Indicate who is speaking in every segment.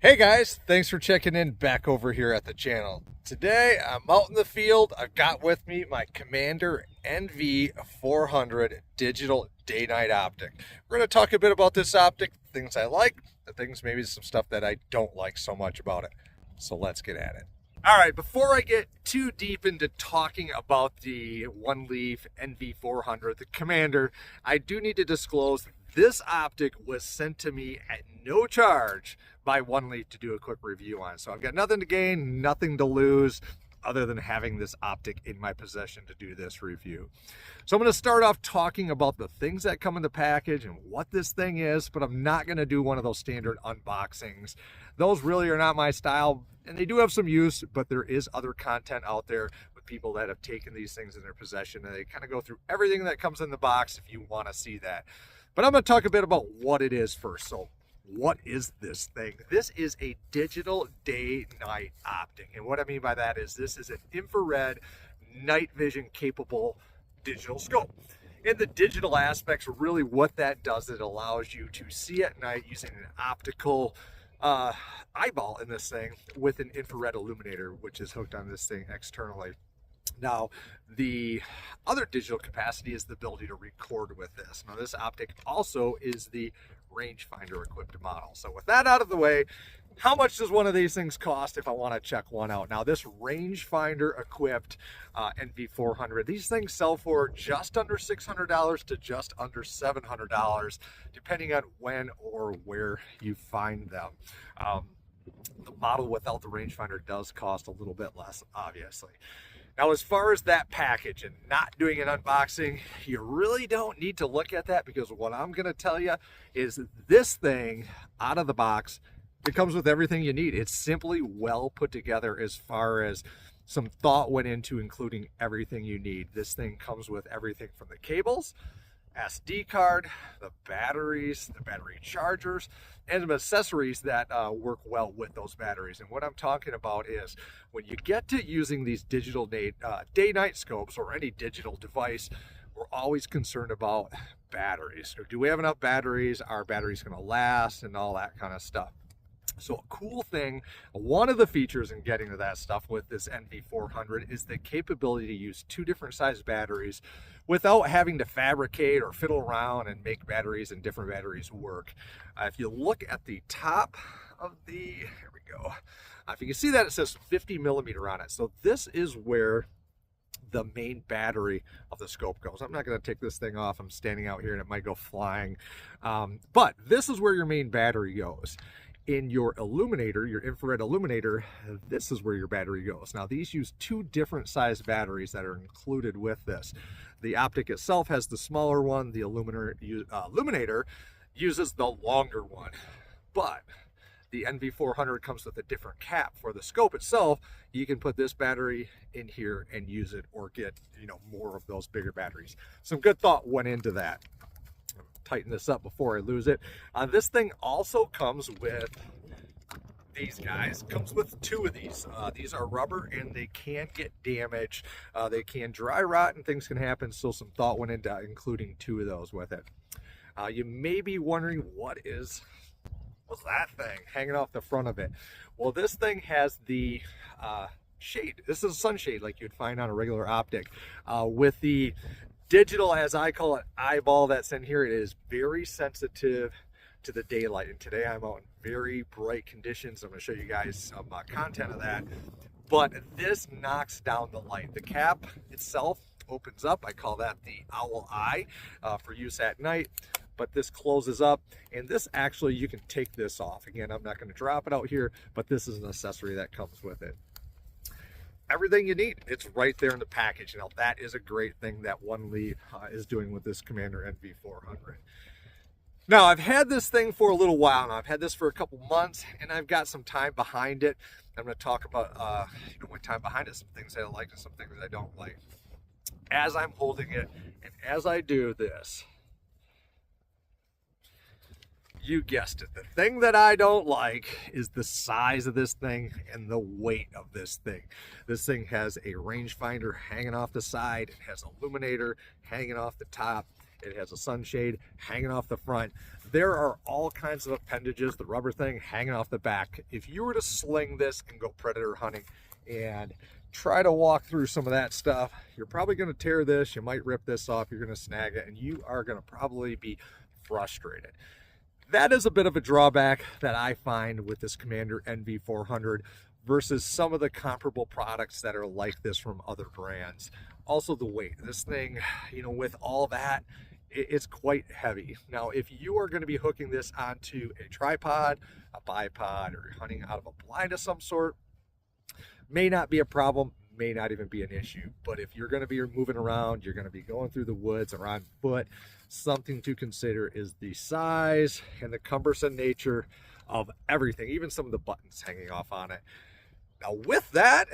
Speaker 1: Hey guys, thanks for checking in back over here at the channel. Today I'm out in the field. I've got with me my Commander NV400 Digital Day-Night Optic. We're going to talk a bit about this optic, things I like, the things maybe some stuff that I don't like so much about it. So let's get at it. All right, before I get too deep into talking about the Oneleaf NV400, the Commander, I do need to disclose this optic was sent to me at no charge by Oneleaf to do a quick review on. So I've got nothing to gain, nothing to lose, other than having this optic in my possession to do this review. So I'm going to start off talking about the things that come in the package and what this thing is, but I'm not going to do one of those standard unboxings. Those really are not my style, and they do have some use, but there is other content out there with people that have taken these things in their possession, and they kind of go through everything that comes in the box if you want to see that. But I'm going to talk a bit about what it is first. So what is this thing? This is a digital day-night optic. And what I mean by that is this is an infrared night vision capable digital scope. And the digital aspects, really what that does, it allows you to see at night using an optical eyeball in this thing with an infrared illuminator, which is hooked on this thing externally. Now, the other digital capacity is the ability to record with this. Now, this optic also is the rangefinder equipped model. So with that out of the way, how much does one of these things cost if I want to check one out? Now, this rangefinder equipped NV400, these things sell for just under $600 to just under $700, depending on when or where you find them. The model without the rangefinder does cost a little bit less, obviously. Now, as far as that package and not doing an unboxing, you really don't need to look at that, because what I'm going to tell you is this thing out of the box, it comes with everything you need. It's simply well put together as far as some thought went into including everything you need. This thing comes with everything from the cables, SD card, the batteries, the battery chargers, and some accessories that work well with those batteries. And what I'm talking about is when you get to using these digital day-night scopes or any digital device, we're always concerned about batteries. So do we have enough batteries? Are batteries going to last? And all that kind of stuff. So a cool thing, one of the features in getting to that stuff with this NV400 is the capability to use two different size batteries without having to fabricate or fiddle around and make batteries and different batteries work. If you look at the top of here we go. If you can see that, it says 50 millimeter on it. So this is where the main battery of the scope goes. I'm not going to take this thing off. I'm standing out here and it might go flying. But this is where your main battery goes. In your illuminator, your infrared illuminator, this is where your battery goes. Now, these use two different size batteries that are included with this. The optic itself has the smaller one. The illuminator uses the longer one. But the NV400 comes with a different cap for the scope itself. You can put this battery in here and use it, or get, more of those bigger batteries. Some good thought went into that. Tighten this up before I lose it. This thing also comes with these guys. Comes with two of these. These are rubber and they can get damaged. They can dry rot and things can happen. So some thought went into including two of those with it. You may be wondering, what's that thing hanging off the front of it? Well, this thing has the shade. This is a sunshade like you'd find on a regular optic. With the digital, as I call it, eyeball that's in here, it is very sensitive to the daylight. And today I'm out in very bright conditions. I'm going to show you guys some content of that. But this knocks down the light. The cap itself opens up. I call that the owl eye for use at night. But this closes up, and this actually, you can take this off. Again, I'm not going to drop it out here, but this is an accessory that comes with it. Everything you need, it's right there in the package. Now, that is a great thing that Oneleaf is doing with this Commander NV400. Now, I've had this thing for a little while now. I've had this for a couple months, and I've got some time behind it. I'm going to talk about my time behind it, some things I like and some things I don't like. As I'm holding it, and as I do this, you guessed it. The thing that I don't like is the size of this thing and the weight of this thing. This thing has a rangefinder hanging off the side. It has an illuminator hanging off the top. It has a sunshade hanging off the front. There are all kinds of appendages, the rubber thing hanging off the back. If you were to sling this and go predator hunting and try to walk through some of that stuff, you're probably going to tear this, you might rip this off, you're going to snag it, and you are going to probably be frustrated. That is a bit of a drawback that I find with this Commander NV400 versus some of the comparable products that are like this from other brands. Also the weight. This thing, you know, with all that, it's quite heavy. Now, if you are going to be hooking this onto a tripod, a bipod, or you're hunting out of a blind of some sort, may not be a problem, may not even be an issue. But if you're going to be moving around, you're going to be going through the woods or on foot, something to consider is the size and the cumbersome nature of everything, even some of the buttons hanging off on it. Now with that,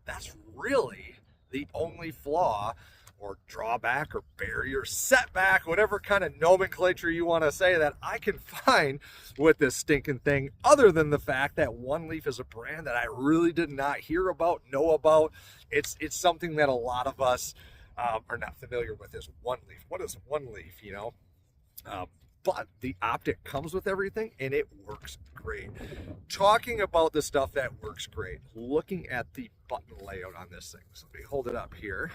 Speaker 1: that's really the only flaw or drawback or barrier, setback, whatever kind of nomenclature you want to say, that I can find with this stinking thing, other than the fact that Oneleaf is a brand that I really did not hear about, know about. It's something that a lot of us are not familiar with, is Oneleaf. What is Oneleaf, you know? But the Optic comes with everything and it works great. Talking about the stuff that works great, looking at the button layout on this thing. So let me hold it up here.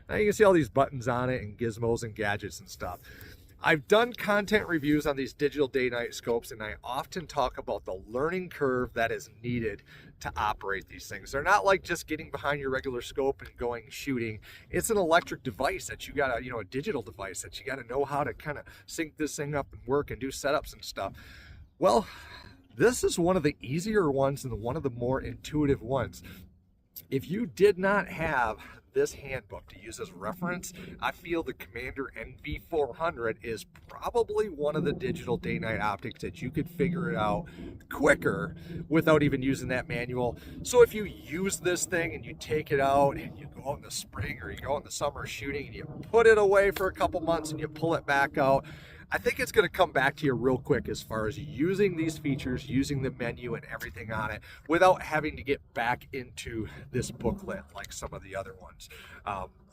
Speaker 1: Now you can see all these buttons on it and gizmos and gadgets and stuff. I've done content reviews on these digital day-night scopes, and I often talk about the learning curve that is needed to operate these things. They're not like just getting behind your regular scope and going shooting. It's an electric device that you gotta, you know, a digital device that you gotta know how to kind of sync this thing up and work and do setups and stuff. Well, this is one of the easier ones and one of the more intuitive ones. If you did not have this handbook to use as reference, I feel the Commander NV400 is probably one of the digital day-night optics that you could figure it out quicker without even using that manual. So if you use this thing and you take it out and you go out in the spring or you go out in the summer shooting and you put it away for a couple months and you pull it back out, I think it's going to come back to you real quick as far as using these features, using the menu and everything on it without having to get back into this booklet like some of the other ones.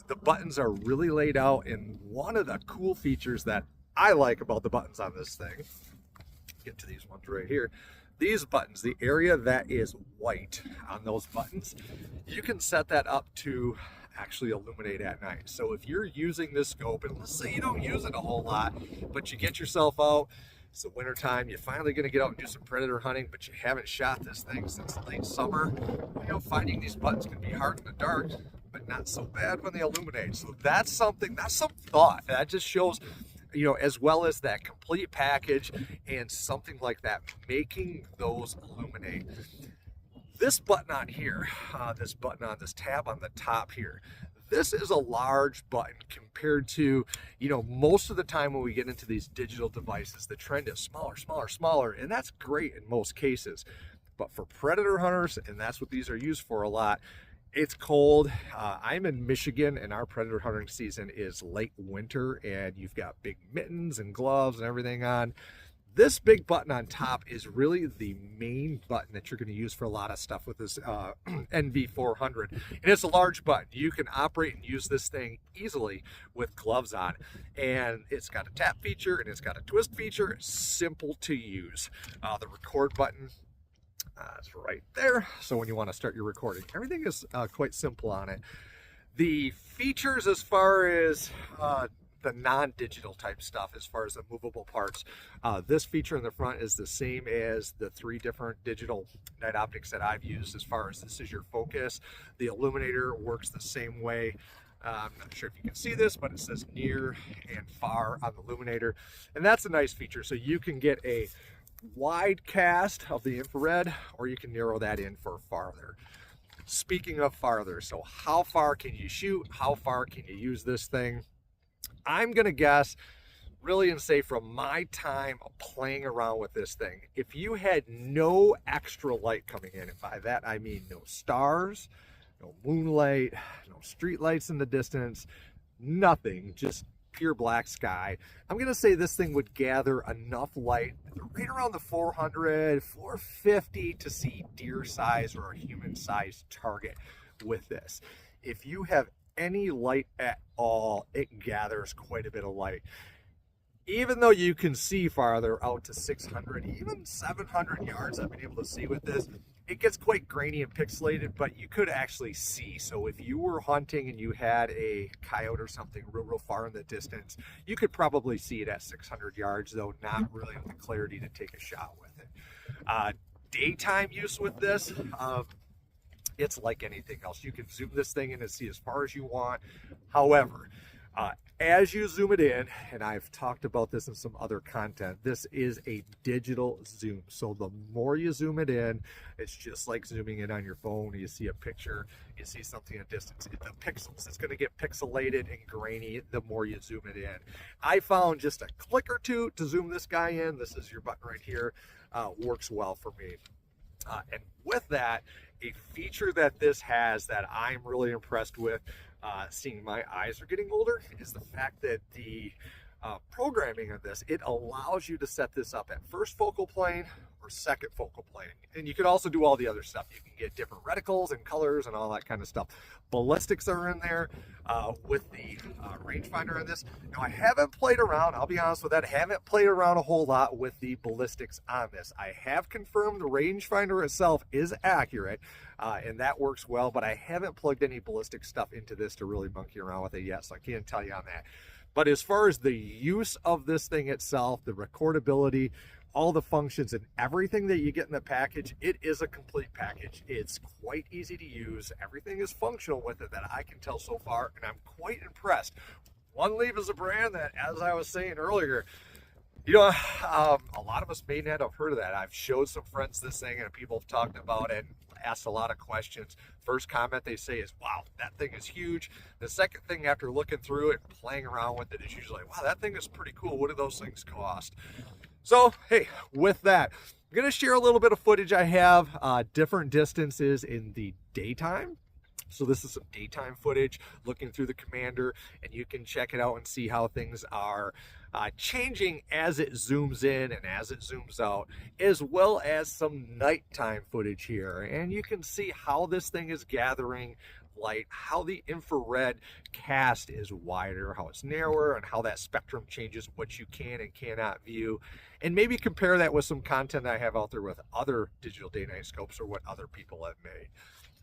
Speaker 1: The buttons are really laid out, and one of the cool features that I like about the buttons on this thing, get to these ones right here, these buttons, the area that is white on those buttons, you can set that up to actually illuminate at night. So if you're using this scope, and let's say you don't use it a whole lot, but you get yourself out, it's the winter time, you're finally going to get out and do some predator hunting, but you haven't shot this thing since late summer, you know, finding these buttons can be hard in the dark, but not so bad when they illuminate. So that's something, that's some thought. That just shows, you know, as well as that complete package and something like that, making those illuminate. This button on here, this button on this tab on the top here, this is a large button compared to, you know, most of the time when we get into these digital devices, the trend is smaller, smaller, smaller, and that's great in most cases. But for predator hunters, and that's what these are used for a lot, it's cold. I'm in Michigan and our predator hunting season is late winter, and you've got big mittens and gloves and everything on. This big button on top is really the main button that you're going to use for a lot of stuff with this NV400. And it's a large button. You can operate and use this thing easily with gloves on. And it's got a tap feature and it's got a twist feature. It's simple to use. The record button is right there. So when you want to start your recording, everything is quite simple on it. The features as far as the non-digital type stuff, as far as the movable parts, this feature in the front is the same as the 3 different digital night optics that I've used. As far as this is your focus, the illuminator works the same way. I'm not sure if you can see this, but it says near and far on the illuminator, and that's a nice feature. So you can get a wide cast of the infrared, or you can narrow that in for farther. Speaking of farther, so how far can you shoot? How far can you use this thing? I'm going to guess, really, and say from my time of playing around with this thing, if you had no extra light coming in, and by that I mean no stars, no moonlight, no street lights in the distance, nothing, just pure black sky, I'm going to say this thing would gather enough light right around the 400, 450 to see deer size or a human sized target with this. If you have any light at all, it gathers quite a bit of light. Even though you can see farther out to 600, even 700 yards, I've been able to see with this, it gets quite grainy and pixelated, but you could actually see. So if you were hunting and you had a coyote or something real far in the distance, you could probably see it at 600 yards, though not really with the clarity to take a shot with it. Daytime use with this, it's like anything else. You can zoom this thing in and see as far as you want. However, as you zoom it in, and I've talked about this in some other content, this is a digital zoom. So the more you zoom it in, it's just like zooming in on your phone. You see a picture, you see something at distance, the pixels, it's going to get pixelated and grainy the more you zoom it in. I found just a click or two to zoom this guy in. This is your button right here. Works well for me. And with that, a feature that this has that I'm really impressed with, seeing my eyes are getting older, is the fact that the programming of this, it allows you to set this up at first focal plane or second focal plane. And you can also do all the other stuff. You can get different reticles and colors and all that kind of stuff. Ballistics are in there with the rangefinder on this. Now, I haven't played around, I'll be honest with that, I haven't played around a whole lot with the ballistics on this. I have confirmed the rangefinder itself is accurate, and that works well, but I haven't plugged any ballistic stuff into this to really monkey around with it yet, so I can't tell you on that. But as far as the use of this thing itself, the recordability, all the functions and everything that you get in the package, it is a complete package. It's quite easy to use. Everything is functional with it that I can tell so far, and I'm quite impressed. Oneleaf is a brand that, as I was saying earlier, you know, a lot of us may not have heard of that. I've showed some friends this thing and people have talked about it, asked a lot of questions. First comment they say is, wow, that thing is huge. The second thing after looking through it and playing around with it is usually, wow, that thing is pretty cool. What do those things cost? So, hey, with that, I'm going to share a little bit of footage I have, different distances in the daytime. So this is some daytime footage looking through the Commander, and you can check it out and see how things are changing as it zooms in and as it zooms out, as well as some nighttime footage here. And you can see how this thing is gathering light, how the infrared cast is wider, how it's narrower, and how that spectrum changes what you can and cannot view. And maybe compare that with some content I have out there with other digital day-night scopes or what other people have made.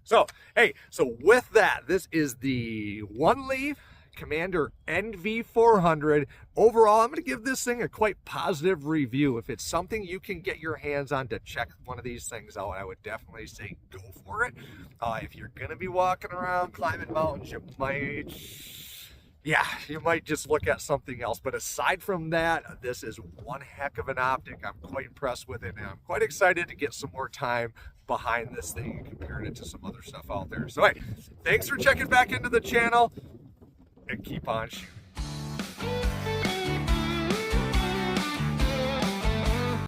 Speaker 1: So, hey, so with that, this is the Oneleaf Commander NV400. Overall, I'm going to give this thing a quite positive review. If it's something you can get your hands on to check one of these things out, I would definitely say go for it. If you're going to be walking around climbing mountains, you might just look at something else. But aside from that, this is one heck of an optic. I'm quite impressed with it, and I'm quite excited to get some more time behind this thing and comparing it to some other stuff out there. So, hey, thanks for checking back into the channel, and keep on shooting.